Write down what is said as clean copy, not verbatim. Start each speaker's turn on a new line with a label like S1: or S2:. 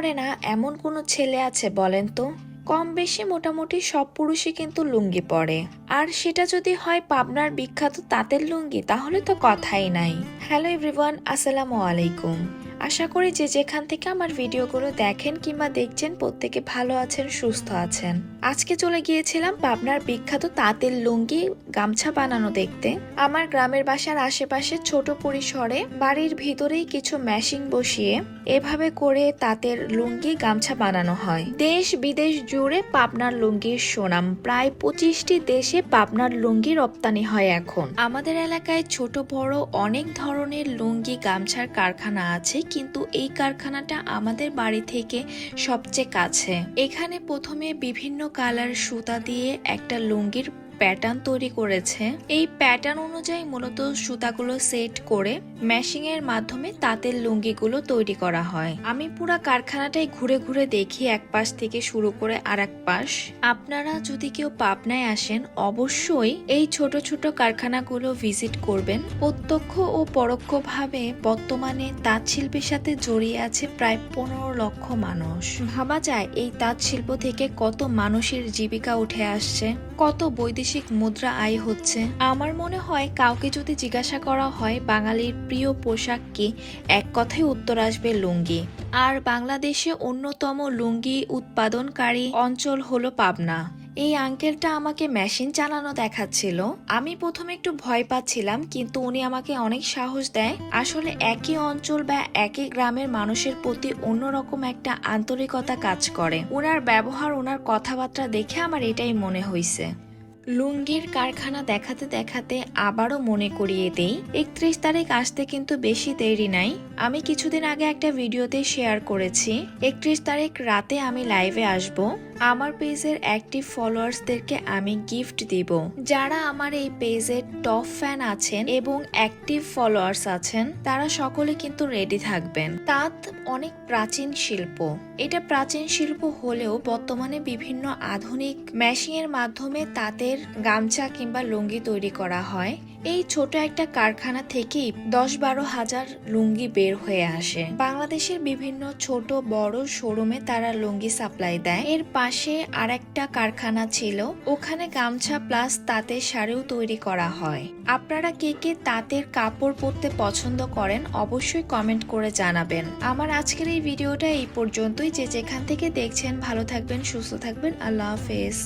S1: পরে না এমন কোনো ছেলে আছে বলেন তো? কম বেশি মোটামুটি সব পুরুষই কিন্তু লুঙ্গি পরে। আর সেটা যদি হয় পাবনার বিখ্যাত তাঁতের লুঙ্গি, তাহলে তো কথাই নাই। হ্যালো এভরিওয়ান, আসসালামু আলাইকুম। আশা করি যে যেখান থেকে আমার ভিডিওগুলো দেখেন কিংবা দেখছেন প্রত্যেকে ভালো আছেন, সুস্থ আছেন। আজকে চলে গিয়েছিলাম পাবনার বিখ্যাত তাঁতের লুঙ্গি গামছা বানানো দেখতে। আমার গ্রামের বাসার আশেপাশে ছোট পরিসরে বাড়ির ভিতরেই কিছু মেশিন বসিয়ে এভাবে করে তাঁতের লুঙ্গি গামছা বানানো হয়। দেশ বিদেশ জুড়ে পাবনার লুঙ্গির সুনাম, প্রায় 25টি দেশে পাবনার লুঙ্গি রপ্তানি হয় এখন। আমাদের এলাকায় ছোট বড় অনেক ধরনের লুঙ্গি গামছার কারখানা আছে, কিন্তু এই কারখানাটা আমাদের বাড়ি থেকে সবচেয়ে কাছে। এখানে প্রথমে বিভিন্ন কালার সুতা দিয়ে একটা লুঙ্গির প্যাটার্ন তৈরি করেছে। এই প্যাটার্ন অনুযায়ী মূলত সুতাগুলো সেট করে মেশিং এর মাধ্যমে তাঁতের লুঙ্গিগুলো তৈরি করা হয়। আমি পুরো কারখানাটাই ঘুরে ঘুরে দেখি, এক পাশ থেকে শুরু করে আর এক পাশ। আপনারা যদি কেউ পাবনায় আসেন, অবশ্যই এই ছোট ছোট কারখানাগুলো ভিজিট করবেন। প্রত্যক্ষ ও পরোক্ষভাবে বর্তমানে তাঁত শিল্পের সাথে জড়িয়ে আছে প্রায় 15 লক্ষ মানুষ। ভাবা যায় এই তাঁত শিল্প থেকে কত মানুষের জীবিকা উঠে আসছে, কত বৈদেশিক মুদ্রা আয় হচ্ছে। আমার মনে হয় কাউকে যদি জিজ্ঞাসা করা হয় বাঙালির প্রিয় পোশাক কি, এক কথায় উত্তর আসবে লুঙ্গি। আর বাংলাদেশে অন্যতম লুঙ্গি উৎপাদনকারী অঞ্চল হলো পাবনা। এই আঙ্কেলটা আমাকে মেশিন চালানো দেখাচ্ছিল। আমি প্রথমে একটু ভয় পাচ্ছিলাম, কিন্তু উনি আমাকে অনেক সাহস দেয়। আসলে একই অঞ্চল বা একই গ্রামের মানুষের প্রতি অন্যরকম একটা আন্তরিকতা কাজ করে। ওনার ব্যবহার, ওনার কথাবার্তা দেখে আমার এটাই মনে হয়েছে। লুঙ্গির কারখানা দেখাতে দেখাতে আবারও মনে করিয়ে দেই, 31 তারিখ আসতে কিন্তু বেশি দেরি নাই। আমি কিছুদিন আগে একটা ভিডিওতে শেয়ার করেছি 31 তারিখ রাতে আমি লাইভে আসব। আমার পেজের অ্যাক্টিভ ফলোয়ার্সদেরকে আমি গিফট দিব। যারা আমার এই পেজের টপ ফ্যান আছেন এবং অ্যাক্টিভ ফলোয়ার্স আছেন, তারা সকলে কিন্তু রেডি থাকবেন। তাঁত অনেক প্রাচীন শিল্প। এটা প্রাচীন শিল্প হলেও বর্তমানে বিভিন্ন আধুনিক মেশিনের মাধ্যমে তাঁতের গামছা কিংবা লুঙ্গি তৈরি করা হয়। এই ছোট একটা কারখানা থেকেই 10-12 হাজার লুঙ্গি বের হয়ে আসে। বাংলাদেশের বিভিন্ন ছোট বড় শোরুমে তারা লুঙ্গি সাপ্লাই দেয়। এর পাশে আরেকটা কারখানা ছিল, ওখানে গামছা প্লাস তাঁতের শাড়িও তৈরি করা হয়। আপনারা কে কে তাঁতের কাপড় পরতে পছন্দ করেন অবশ্যই কমেন্ট করে জানাবেন। আমার আজকের এই ভিডিওটা এই পর্যন্তই। যে যেখান থেকে দেখছেন ভালো থাকবেন, সুস্থ থাকবেন। আল্লাহ হাফেজ।